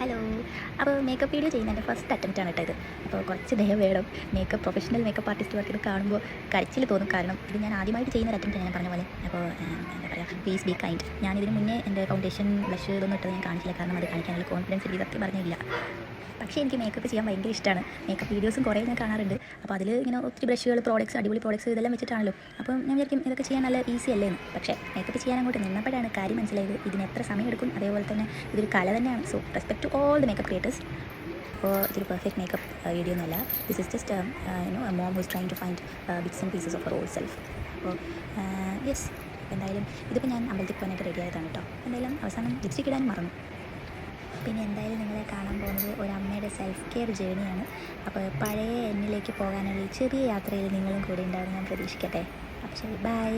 Hello. അപ്പോൾ makeup video ചെയ്യുന്ന എൻ്റെ ഫസ്റ്റ് അറ്റംപ്റ്റാണ് കേട്ടോ ഇത്. അപ്പോൾ കുറച്ച് ദയ വേണം. പ്രൊഫഷണൽ മേക്കപ്പ് ആർട്ടിസ്റ്റ് വർക്ക് ഇത് കാണുമ്പോൾ കരച്ചിൽ തോന്നും. കാരണം ഇത് ഞാൻ ആദ്യമായിട്ട് ചെയ്യുന്ന ഒരു അറ്റംപ്റ്റ് ഞാൻ പറഞ്ഞ പോലെ. അപ്പോൾ എന്താ പറയുക, പ്ലീസ് ബി കൈൻഡ്. ഞാൻ ഇതിന് മുന്നേ എൻ്റെ ഫൗണ്ടേഷൻ ബ്ലഷ് ഇതൊന്നും ഇട്ടത് ഞാൻ കാണിച്ചില്ല. കാരണം അത് കാണിക്കാനുള്ള കോൺഫിഡൻസ് എനിക്ക് സത്യം പറഞ്ഞില്ല. പക്ഷേ എനിക്ക് മേക്കപ്പ് ചെയ്യാൻ ഭയങ്കര ഇഷ്ടമാണ്. മേക്കപ്പ് വീഡിയോസും കുറേ ഞാൻ കാണാറുണ്ട്. അപ്പോൾ അതിൽ ഇങ്ങനെ ഒത്തിരി ബ്രഷുകൾ, പ്രോഡക്ട്സ്, അടിപൊളി പ്രോഡക്ട്സ് ഇതെല്ലാം വെച്ചിട്ടാണല്ലോ. അപ്പം ഞാൻ വിചാരിക്കും ഇതൊക്കെ ചെയ്യാൻ നല്ല ഈസി അല്ലേ എന്ന്. പക്ഷേ മേക്കപ്പ് ചെയ്യാൻ അങ്ങോട്ട് നിന്നപ്പോഴാണ് കാര്യം മനസ്സിലായത് ഇതിന് എത്ര സമയം എടുക്കും. അതേപോലെ തന്നെ ഇതൊരു കല തന്നെയാണ്. So respect to all the makeup creators. അപ്പോൾ ഇതൊരു പെർഫെക്റ്റ് മേക്കപ്പ് വീഡിയോ ഒന്നുമല്ല. This is just mom who's trying to find bits and pieces of her old self. അപ്പോൾ യെസ്, എന്തായാലും ഇതിപ്പോൾ ഞാൻ അമ്പലത്തിൽ പോകാനായിട്ട് റെഡി ആയതാണ് കേട്ടോ. എന്തായാലും അവസാനം ലിപ്സ്റ്റിക് ഇടാൻ മറന്നു. പിന്നെ എന്തായാലും നിങ്ങളെ കാണാൻ പോകുന്നത് ഒരു അമ്മയുടെ സെൽഫ് കെയർ ജേണിയാണ്. അപ്പോൾ പഴയ എന്നിലേക്ക് പോകാനുള്ള ഈ ചെറിയ യാത്രയിൽ നിങ്ങളും കൂടെ ഉണ്ടാകുമെന്ന് ഞാൻ പ്രതീക്ഷിക്കട്ടെ. അപ്പോൾ ശരി, ബൈ.